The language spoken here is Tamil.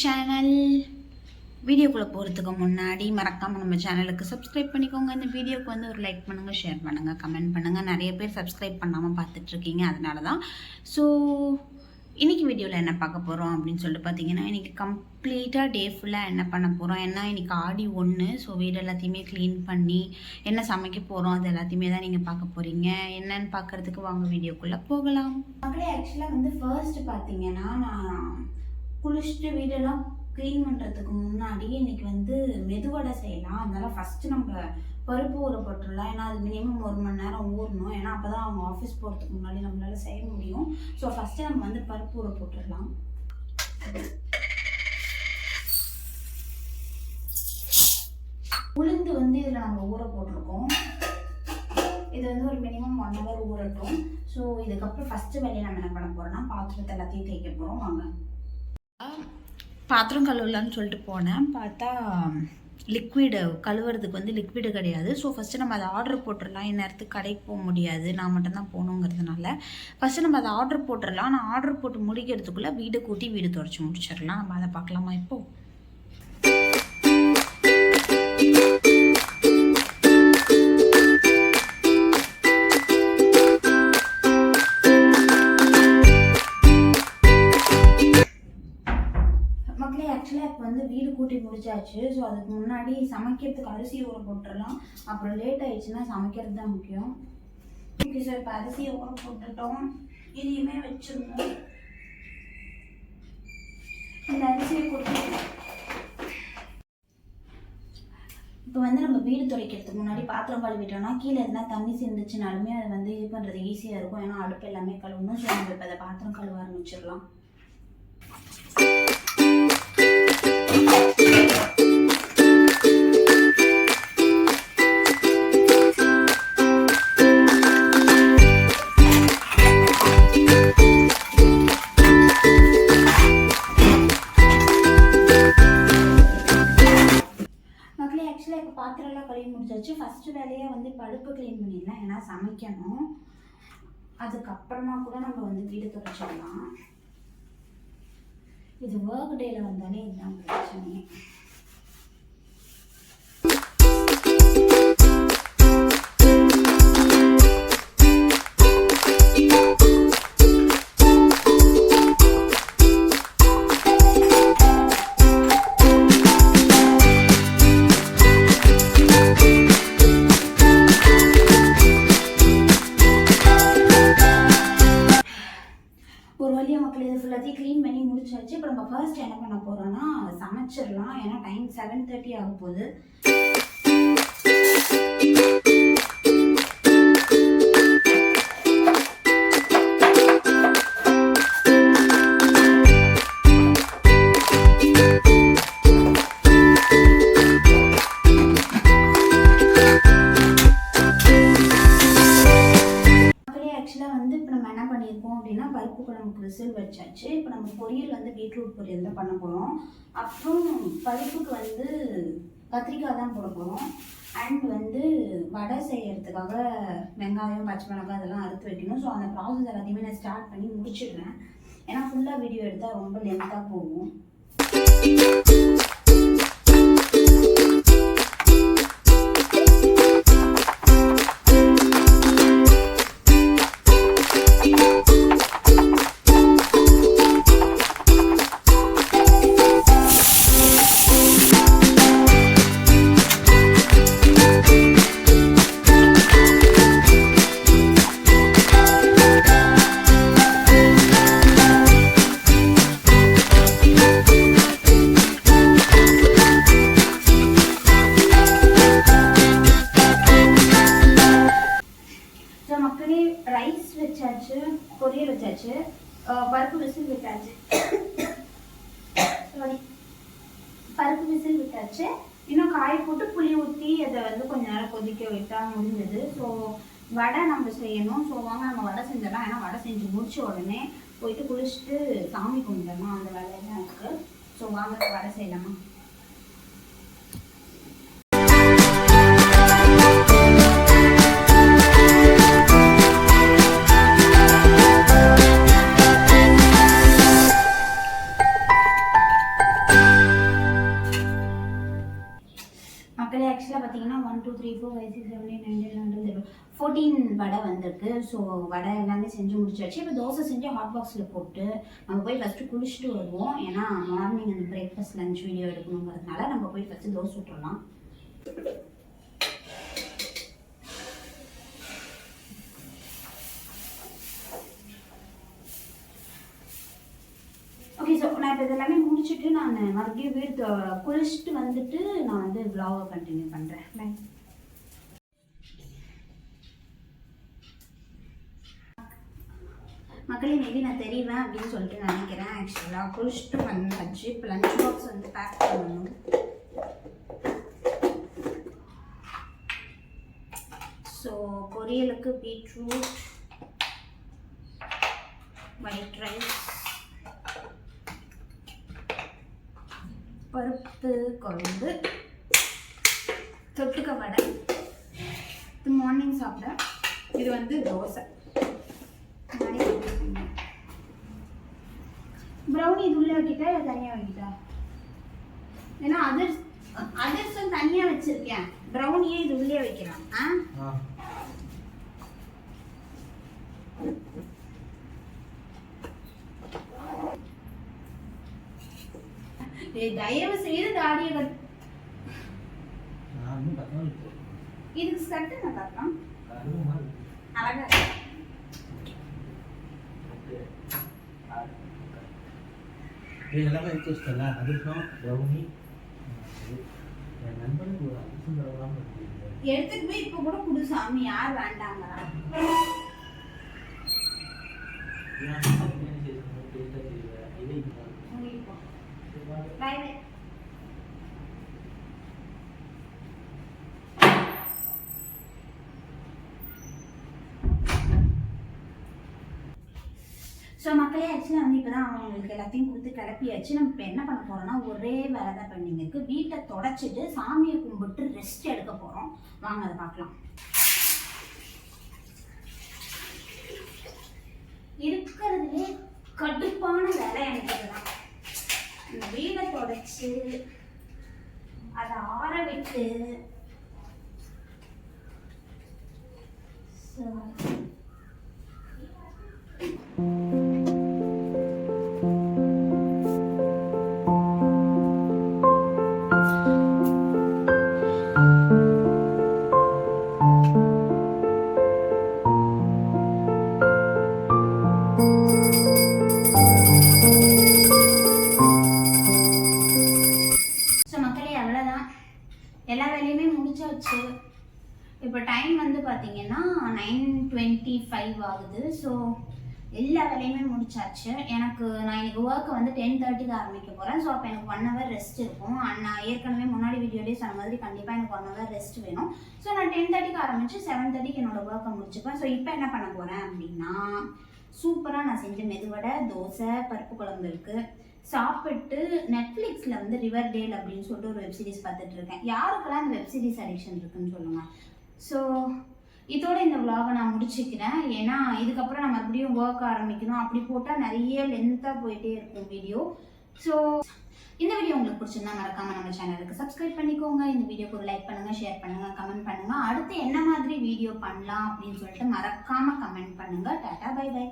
சேனல். வீடியோக்குள்ளே போகிறதுக்கு முன்னாடி மறக்காமல் நம்ம சேனலுக்கு சப்ஸ்கிரைப் பண்ணிக்கோங்க. இந்த வீடியோக்கு வந்து ஒரு லைக் பண்ணுங்கள், ஷேர் பண்ணுங்கள், கமெண்ட் பண்ணுங்கள். நிறைய பேர் சப்ஸ்கிரைப் பண்ணாமல் பார்த்துட்ருக்கீங்க, அதனால தான். ஸோ இன்றைக்கி வீடியோவில் என்ன பார்க்க போகிறோம் அப்படின்னு சொல்லிட்டு பார்த்தீங்கன்னா, இன்றைக்கி கம்ப்ளீட்டாக டே ஃபுல்லாக என்ன பண்ண போகிறோம், ஏன்னா இன்றைக்கி ஆடி 1. ஸோ வீடு எல்லாத்தையுமே க்ளீன் பண்ணி என்ன சமைக்க போகிறோம் அது எல்லாத்தையுமே தான் நீங்கள் பார்க்க போகிறீங்க. என்னன்னு பார்க்குறதுக்கு வாங்க வீடியோக்குள்ளே போகலாம். மக்களே, ஆக்சுவலாக வந்து ஃபர்ஸ்ட்டு பார்த்தீங்கன்னா, நான் குளிச்சுட்டு வீடெல்லாம் க்ளீன் பண்ணுறதுக்கு முன்னாடி இன்றைக்கி வந்து மெதுவடை செய்யலாம். அதனால் ஃபஸ்ட்டு நம்ம பருப்பு ஊற போட்டுடலாம். ஏன்னா அது மினிமம் 1 மணி நேரம் ஊறணும். ஏன்னா அப்போ தான் அவங்க ஆஃபீஸ் போகிறதுக்கு முன்னாடி நம்மளால செய்ய முடியும். ஸோ ஃபஸ்ட்டு நம்ம வந்து பருப்பு ஊற போட்டுடலாம். உளுந்து வந்து இதில் நம்ம ஊற போட்டிருக்கோம். இது வந்து ஒரு மினிமம் 1 ஹவர் ஊறட்டும். ஸோ இதுக்கப்புறம் ஃபஸ்ட்டு வேலையை நம்ம என்ன பண்ண போகிறோம்னா, பாத்திரத்தை எல்லாத்தையும் தேய்க்க போகிறோம். வாங்க. பாத்திரம் கழுவலான்னு சொல்லிட்டு போனேன், பார்த்தா லிக்விடு கழுவுறதுக்கு வந்து லிக்விடு கிடையாது. ஸோ ஃபஸ்ட்டு நம்ம அதை ஆர்டர் போட்டுடலாம். இந்நேரத்துக்கு கடைக்கு போக முடியாது, நான் மட்டும்தான் போகணுங்கிறதுனால ஃபஸ்ட்டு நம்ம அதை ஆர்டர் போட்டுடலாம். நான் ஆர்டர் போட்டு முடிக்கிறதுக்குள்ளே வீடு கூட்டி வீடு துடைச்சி முடிச்சிடலாம். நம்ம அதை பார்க்கலாமா இப்போது? ஆக்சுவலாக இப்போ வந்து வீடு கூட்டி முடிச்சாச்சு. ஸோ அதுக்கு முன்னாடி சமைக்கிறதுக்கு அரிசி ஊற போட்டுடலாம். அப்புறம் லேட் ஆயிடுச்சுன்னா சமைக்கிறது தான் முக்கியம். ஓகே சார், இப்போ அரிசியை ஊற போட்டுட்டோம். இதையுமே வச்சுருந்தோம். இந்த அரிசியை கொடுத்து இப்போ வந்து நம்ம வீடு துடைக்கிறதுக்கு முன்னாடி பாத்திரம் கழுவிட்டோம்னா கீழே எதுனா தண்ணி சேர்ந்துச்சுனாலுமே அது வந்து இது பண்ணுறது ஈஸியாக இருக்கும். ஏன்னா அடுப்பு எல்லாமே கழுவணும். ஸோ நம்ம இப்போ அதை பாத்திரம் கழுவ ஆரம்பிச்சிடலாம். பாத்திரம்லாம் கழுவி முடிச்சாச்சு. ஃபஸ்ட்டு வேலையாக வந்து படுப்பு க்ளீன் பண்ணிடலாம். ஏன்னா சமைக்கணும். அதுக்கப்புறமா கூட நம்ம வந்து வீடு துடைச்சிடலாம். இது ஒர்க் டேயில் வந்தாலே இதுதான் பிரச்சனை. மக்கள் இது ஃபுல்லாத்தையும் க்ளீன் பண்ணி முடிச்சாச்சு. இப்போ நம்ம ஃபர்ஸ்ட் என்ன பண்ண போகிறோம்னா சமைச்சிடலாம். ஏன்னா டைம் 7:30 ஆக போகுது. அப்படின்னா பருப்பு குழம்புக்கு விசில் வச்சாச்சு. இப்போ நம்ம பொரியல் வந்து பீட்ரூட் பொரியல் தான் பண்ண போகிறோம். அப்புறம் பருப்புக்கு வந்து கத்திரிக்காய் தான் போட போகிறோம். அண்ட் வந்து வடை செய்யறதுக்காக வெங்காயம், பச்சை மிளகாய் அதெல்லாம் அறுத்து வைக்கணும். ஸோ அந்த ப்ராசஸ் எல்லாத்தையுமே நான் ஸ்டார்ட் பண்ணி முடிச்சிடுறேன். ஏன்னா ஃபுல்லாக வீடியோ எடுத்தால் ரொம்ப லென்த்தாக போகும். ரைஸ் வச்சாச்சு, பொரியல் வச்சாச்சு, பருப்பு விசில் விட்டாச்சு. சாரி, பருப்பு விசில் விட்டாச்சு. இன்னும் காய போட்டு புளி ஊற்றி அதை வந்து கொஞ்ச நேரம் கொதிக்க விட்டால் முடிஞ்சது. ஸோ வடை நம்ம செய்யணும். ஸோ வாங்க நம்ம வடை செஞ்சிடலாம். ஏன்னா வடை செஞ்சு முடிச்ச உடனே போயிட்டு குளிச்சுட்டு சாமி கும்பிடலாம், அந்த வேலையெல்லாம் இருக்குது. ஸோ வாங்க வடை செய்யலாமா. புரோட்டீன் வடை வந்திருக்கு. ஸோ வடை எல்லாமே செஞ்சு முடிச்சாச்சு. இப்போ தோசை செஞ்சு ஹாட் பாக்ஸில் போட்டு நம்ம போய் ஃபஸ்ட்டு குளிச்சுட்டு வருவோம். ஏன்னா மார்னிங் அந்த பிரேக்ஃபாஸ்ட் லஞ்ச் வீடியோ எடுக்கணுங்கிறதுனால நம்ம போய் ஃபஸ்ட்டு தோசை விட்டுறலாம். ஓகே, ஸோ நான் இப்போ இதெல்லாமே முடிச்சுட்டு நான் மறுபடியும் வீடு குளிச்சுட்டு வந்துட்டு நான் வந்து vlog கண்டினியூ பண்ணுறேன். பை. மக்களே, மேபி நான் தெரியுவேன் அப்படின்னு சொல்லிட்டு நினைக்கிறேன். ஆக்சுவலாக குளிச்சுட்டு வந்தாச்சு. இப்போ லஞ்ச் பாக்ஸ் வந்து பேக் பண்ணணும். ஸோ பொரியலுக்கு பீட்ரூட், ஒயிட் ரைஸ், பருப்பு குழம்பு, தொட்டுக்க வடை. இது மார்னிங் சாப்பிட. இது வந்து தோசை. ப்ரௌனி இது உள்ள வைக்கிட்டா இல்லை தனியாக வைக்கிட்டா? ஏன்னா அதர்ஸும் தனியாக வச்சிருக்கேன். ப்ரௌனியே இது உள்ளே வைக்கிறான். தயவு செய்து தாடியை இதுக்கு சட்டு நான் பார்க்கலாம். அழகா எல்லாமே எடுத்து வச்சுட்டல. அதுக்கும் ப்ரௌனி என் நண்பனுக்கு ஒரு அதிர்ஷ்டம் தரலாம் எடுத்துட்டு போய் இப்போ கூட குடு சாமி. யார் வேண்டாங்கிறா? ஸோ மக்களே, ஆக்சுவலாக வந்து இப்போ தான் அவங்களுக்கு எல்லாத்தையும் கொடுத்து கிளப்பியாச்சு. நம்ம இப்போ என்ன பண்ண போகிறோம்னா ஒரே வேலை தான் பெண்டிங் இருக்குது. வீட்டை தொடச்சிட்டு சாமியை கும்பிட்டு ரெஸ்ட் எடுக்க போகிறோம். வாங்க அதை பார்க்கலாம். இருக்கிறதுலே கடுப்பான வேலை எனக்கு இதுதான். இந்த வீடை தொடச்சி அதை ஆற விட்டு எல்லா வேலையுமே முடிச்சாச்சு. இப்போ டைம் வந்து பார்த்தீங்கன்னா 9:25 ஆகுது. ஸோ எல்லா வேலையுமே முடிச்சாச்சு. எனக்கு நான் இன்னைக்கு ஒர்க்கை வந்து 10:30க்கு ஆரம்பிக்க போகிறேன். ஸோ அப்போ எனக்கு 1 hour ரெஸ்ட் இருக்கும். நான் ஏற்கனவே முன்னாடி வீடியோலேயே சொன்ன மாதிரி கண்டிப்பாக எனக்கு 1 hour ரெஸ்ட் வேணும். ஸோ நான் 10:30க்கு ஆரம்பித்து 7:30க்கு என்னோடய ஒர்க்கை முடிச்சுப்பேன். ஸோ இப்போ என்ன பண்ண போகிறேன் அப்படின்னா, சூப்பராக நான் செஞ்ச மெதுவடை, தோசை, பருப்பு குழம்பு இருக்குது. சாப்பிட்டு நெட்ஃப்ளிக்ஸில் வந்து ரிவர்டேல் அப்படின்னு சொல்லிட்டு ஒரு வெப்சீரிஸ் பார்த்துட்டு இருக்கேன். யாருக்கெல்லாம் இந்த வெப்சீரிஸ் அடிக்ஷன் இருக்குன்னு சொல்லுங்கள். ஸோ இதோட இந்த vlog நான் முடிச்சுக்கிறேன். ஏன்னா இதுக்கப்புறம் நான் மறுபடியும் ஒர்க் ஆரம்பிக்கணும். அப்படி போட்டால் நிறைய லென்த்தாக போயிட்டே இருக்கும் வீடியோ. ஸோ இந்த வீடியோ உங்களுக்கு பிடிச்சிருந்தா மறக்காமல் நம்ம சேனலுக்கு சப்ஸ்கிரைப் பண்ணிக்கோங்க. இந்த வீடியோக்கு ஒரு லைக் பண்ணுங்கள், ஷேர் பண்ணுங்கள், கமெண்ட் பண்ணுங்கள். அடுத்து என்ன மாதிரி வீடியோ பண்ணலாம் அப்படின்னு சொல்லிட்டு மறக்காமல் கமெண்ட் பண்ணுங்கள். Tata, bye by.